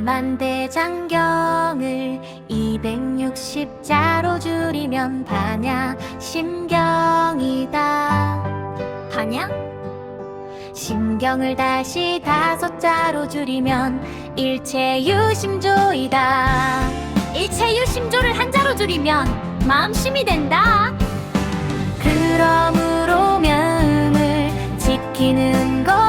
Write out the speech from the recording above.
만대장경을 260자로 줄이면 반야심경이다. 반야? 심경을 다시 5자로 줄이면 일체유심조이다. 일체유심조를 한자로 줄이면 마음심이 된다. 그러므로 마음을 지키는 것